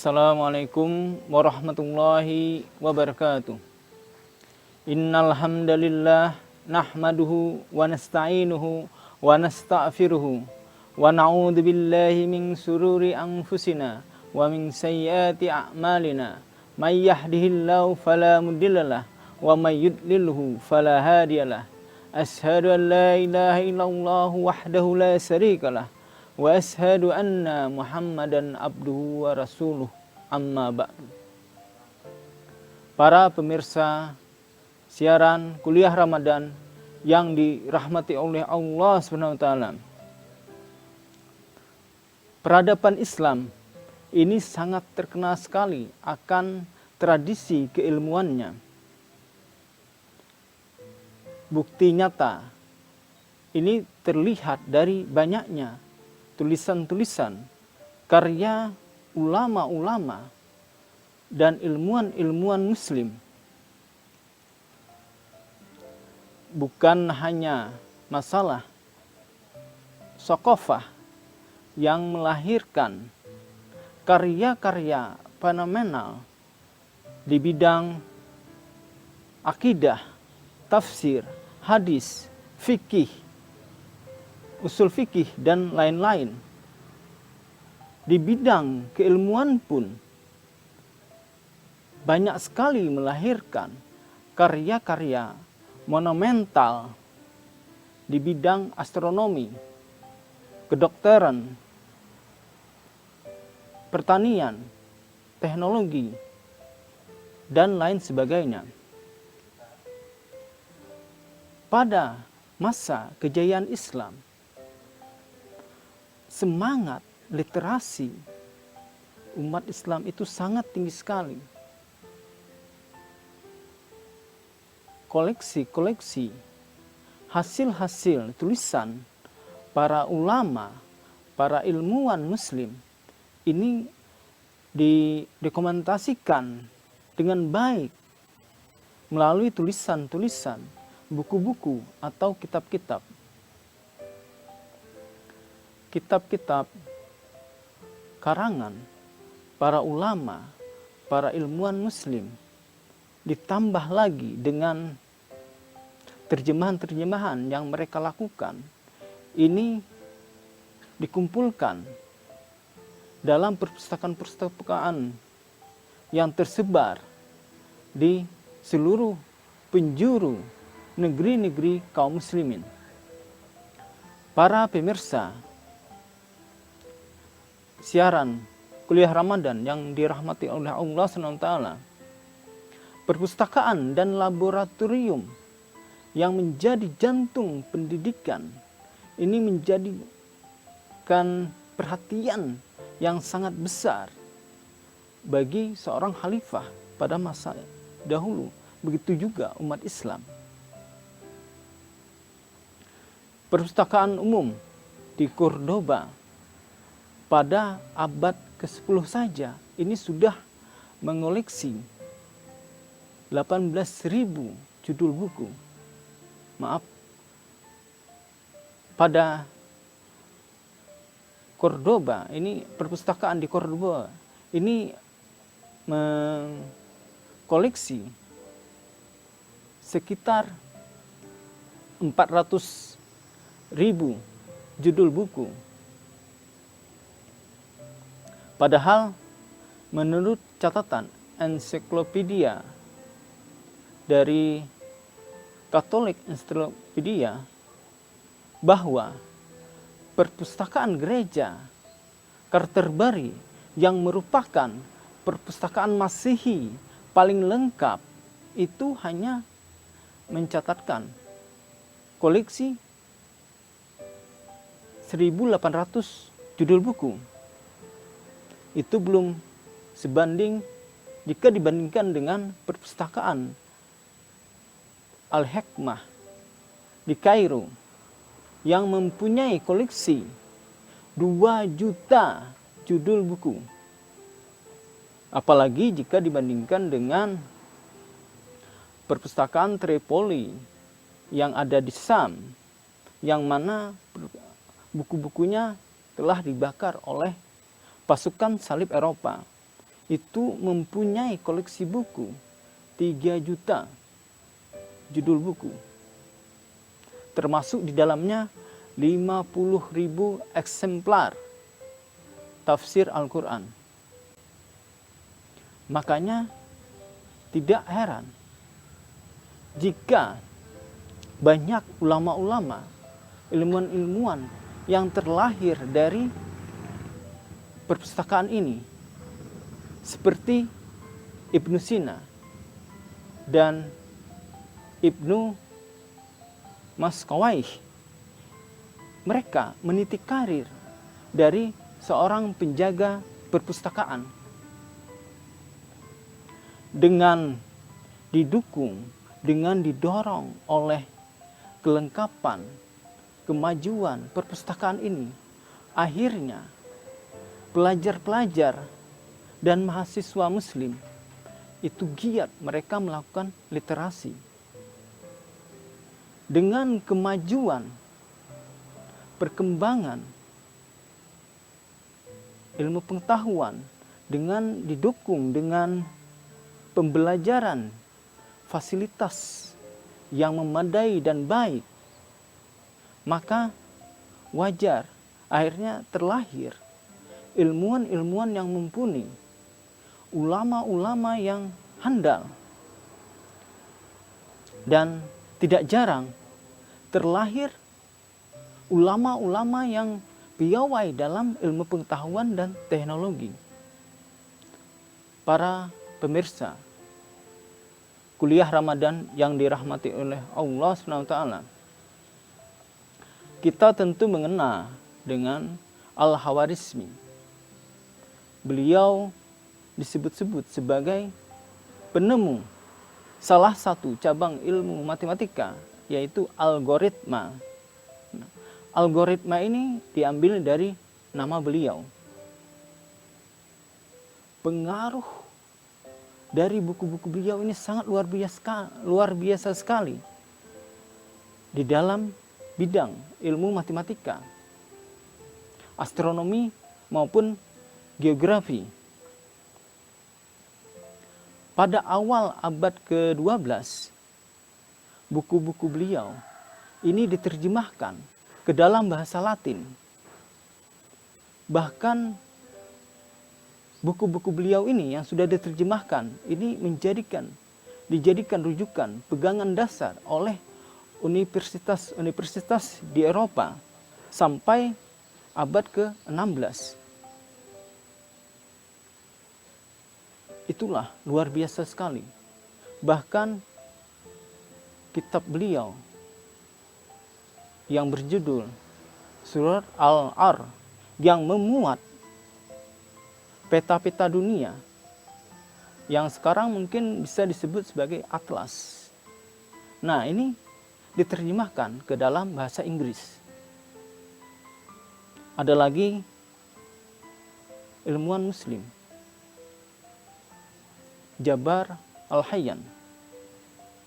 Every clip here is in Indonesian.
Assalamualaikum warahmatullahi wabarakatuh. Innal hamdalillah nahmaduhu wa nasta'inuhu wa nasta'firuhu wa na'udzu billahi min sururi anfusina wa min sayyiati a'malina. May yahdihillahu fala mudhillalah wa may yudlilhu fala hadiyalah. Ashhadu an la ilaha illallah wahdahu la syarikalah wa ashhadu anna Muhammadan abduhu wa rasuluh, amma ba'du. Para pemirsa siaran kuliah Ramadan yang dirahmati oleh Allah SWT, peradaban Islam ini sangat terkenal sekali akan tradisi keilmuannya. Bukti nyata ini terlihat dari banyaknya tulisan-tulisan karya ulama-ulama dan ilmuwan-ilmuwan muslim. Bukan hanya masalah sokofah yang melahirkan karya-karya fenomenal di bidang akidah, tafsir, hadis, fikih, usul fikih, dan lain-lain. Di bidang keilmuan pun banyak sekali melahirkan karya-karya monumental di bidang astronomi, kedokteran, pertanian, teknologi, dan lain sebagainya. Pada masa kejayaan Islam, semangat literasi umat Islam itu sangat tinggi sekali. Koleksi-koleksi hasil-hasil tulisan para ulama, para ilmuwan muslim ini didokumentasikan dengan baik melalui tulisan-tulisan, buku-buku atau kitab-kitab. Kitab-kitab karangan para ulama, para ilmuwan muslim, ditambah lagi dengan terjemahan-terjemahan yang mereka lakukan, ini dikumpulkan dalam perpustakaan-perpustakaan yang tersebar di seluruh penjuru negeri-negeri kaum muslimin. Para pemirsa siaran kuliah Ramadan yang dirahmati oleh Allah SWT, perpustakaan dan laboratorium yang menjadi jantung pendidikan ini menjadikan perhatian yang sangat besar bagi seorang khalifah pada masa dahulu, begitu juga umat Islam. Perpustakaan umum di Cordoba pada abad ke-10 saja ini sudah mengoleksi 18.000 judul buku. Pada Cordoba, ini perpustakaan di Cordoba ini mengkoleksi sekitar 400.000 judul buku. Padahal menurut catatan ensiklopedia dari Katolik Ensiklopedia bahwa perpustakaan gereja Canterbury yang merupakan perpustakaan Masehi paling lengkap itu hanya mencatatkan koleksi 1.800 judul buku. Itu belum sebanding jika dibandingkan dengan perpustakaan Al-Hikmah di Kairo yang mempunyai koleksi 2 juta judul buku. Apalagi jika dibandingkan dengan perpustakaan Tripoli yang ada di Sam, yang mana buku-bukunya telah dibakar oleh pasukan salib Eropa. itu mempunyai koleksi buku 3 juta judul buku, termasuk di dalamnya 50.000 eksemplar tafsir Al-Quran. Makanya tidak heran jika banyak ulama-ulama, ilmuwan-ilmuwan yang terlahir dari perpustakaan ini, seperti Ibnu Sina dan Ibnu Maskawayh. Mereka meniti karir dari seorang penjaga perpustakaan dengan didukung, dengan didorong oleh kelengkapan, kemajuan perpustakaan ini. Akhirnya pelajar-pelajar dan mahasiswa muslim itu giat mereka melakukan literasi. Dengan kemajuan, perkembangan ilmu pengetahuan, dengan didukung dengan pembelajaran, fasilitas yang memadai dan baik, maka wajar akhirnya terlahir ilmuwan-ilmuwan yang mumpuni, ulama-ulama yang handal. Dan tidak jarang terlahir ulama-ulama yang piawai dalam ilmu pengetahuan dan teknologi. Para pemirsa kuliah Ramadan yang dirahmati oleh Allah SWT, kita tentu mengenal dengan Al-Khawarizmi. Beliau disebut-sebut sebagai penemu salah satu cabang ilmu matematika, yaitu algoritma. Algoritma ini diambil dari nama beliau. Pengaruh dari buku-buku beliau ini sangat luar biasa sekali di dalam bidang ilmu matematika, astronomi maupun geografi. Pada awal abad ke-12, buku-buku beliau ini diterjemahkan ke dalam bahasa Latin. Bahkan buku-buku beliau ini yang sudah diterjemahkan ini dijadikan rujukan, pegangan dasar oleh universitas-universitas di Eropa sampai abad ke-16. Itulah luar biasa sekali. Bahkan kitab beliau yang berjudul Surat Al-Ar yang memuat peta-peta dunia yang sekarang mungkin bisa disebut sebagai atlas. Nah, ini diterjemahkan ke dalam bahasa Inggris. Ada lagi ilmuwan muslim, Jabar Al-Hayyan.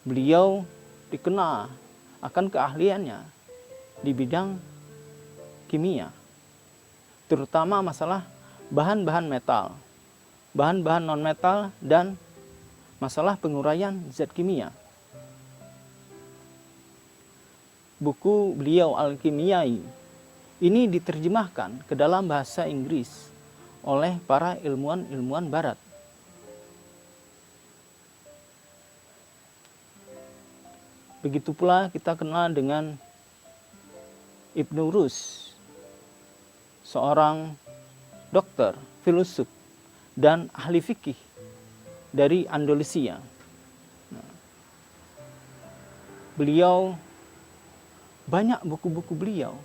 Beliau dikenal akan keahliannya di bidang kimia, terutama masalah bahan-bahan metal, bahan-bahan non-metal, dan masalah penguraian zat kimia. Buku beliau Al-Kimiyai ini diterjemahkan ke dalam bahasa Inggris oleh para ilmuwan-ilmuwan barat. Begitu pula kita kenal dengan Ibnu Rus, seorang dokter, filosof, dan ahli fikih dari Andalusia. Beliau, banyak buku-buku beliau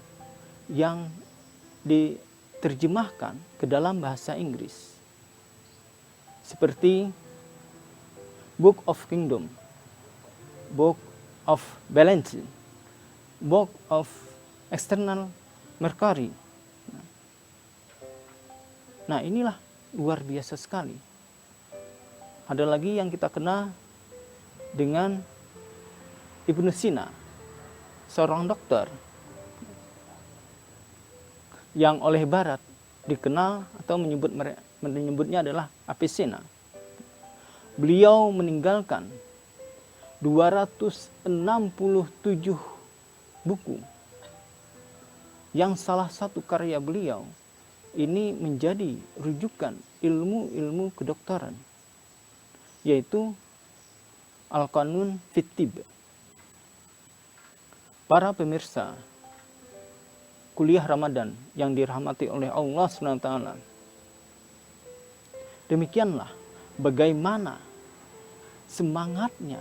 yang diterjemahkan ke dalam bahasa Inggris, seperti Book of Kingdom, Book of Balance, Book of External Mercury. Nah, inilah luar biasa sekali. Ada lagi yang kita kenal dengan Ibnu Sina, seorang dokter yang oleh Barat dikenal atau menyebutnya adalah Avicenna. Beliau meninggalkan 267 buku, yang salah satu karya beliau ini menjadi rujukan ilmu-ilmu kedokteran, yaitu Al-Qanun fit Tibb. Para pemirsa kuliah Ramadan yang dirahmati oleh Allah SWT, demikianlah bagaimana semangatnya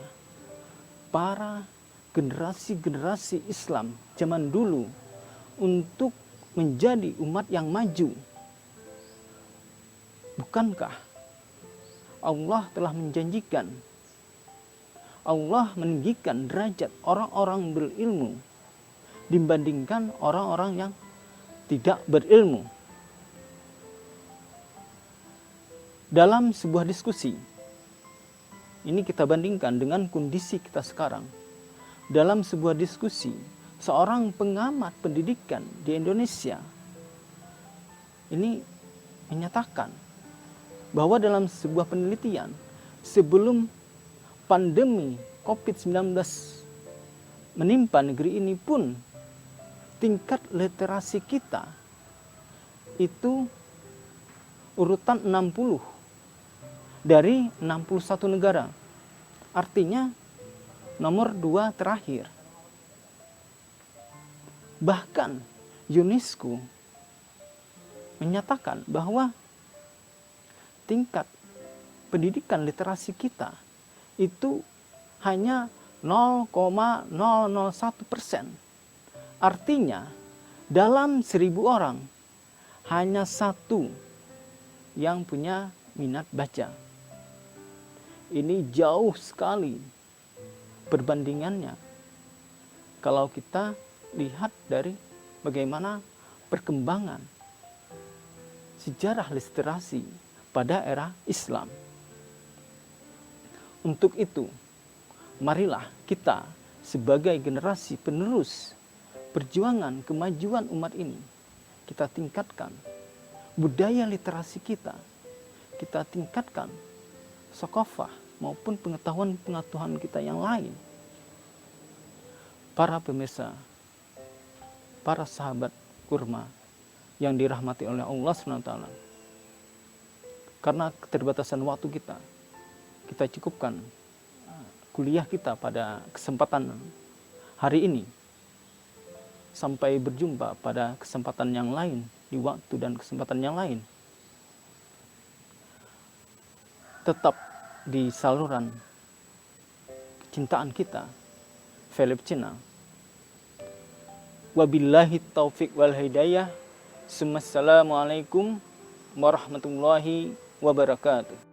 para generasi-generasi Islam zaman dulu untuk menjadi umat yang maju. Bukankah Allah telah menjanjikan, Allah meninggikan derajat orang-orang berilmu dibandingkan orang-orang yang tidak berilmu? Dalam sebuah diskusi, ini kita bandingkan dengan kondisi kita sekarang. Dalam sebuah diskusi, seorang pengamat pendidikan di Indonesia ini menyatakan bahwa dalam sebuah penelitian, sebelum pandemi COVID-19 menimpa negeri ini pun, tingkat literasi kita itu urutan 60 dari 61 negara. Artinya nomor 2 terakhir. Bahkan UNESCO menyatakan bahwa tingkat pendidikan literasi kita itu hanya 0,001%. Artinya dalam 1000 orang hanya 1 yang punya minat baca. Ini jauh sekali perbandingannya kalau kita lihat dari bagaimana perkembangan sejarah literasi pada era Islam. Untuk itu, marilah kita sebagai generasi penerus perjuangan kemajuan umat ini, kita tingkatkan budaya literasi kita tingkatkan thaqafah maupun pengetahuan-pengetahuan kita yang lain. Para pemirsa, para sahabat kurma yang dirahmati oleh Allah SWT, karena keterbatasan waktu kita cukupkan kuliah kita pada kesempatan hari ini. Sampai berjumpa pada kesempatan yang lain, di waktu dan kesempatan yang lain. Tetap di saluran kecintaan kita, Philip Channel. Wabillahi taufiq wal hidayah. Assalamualaikum warahmatullahi wabarakatuh.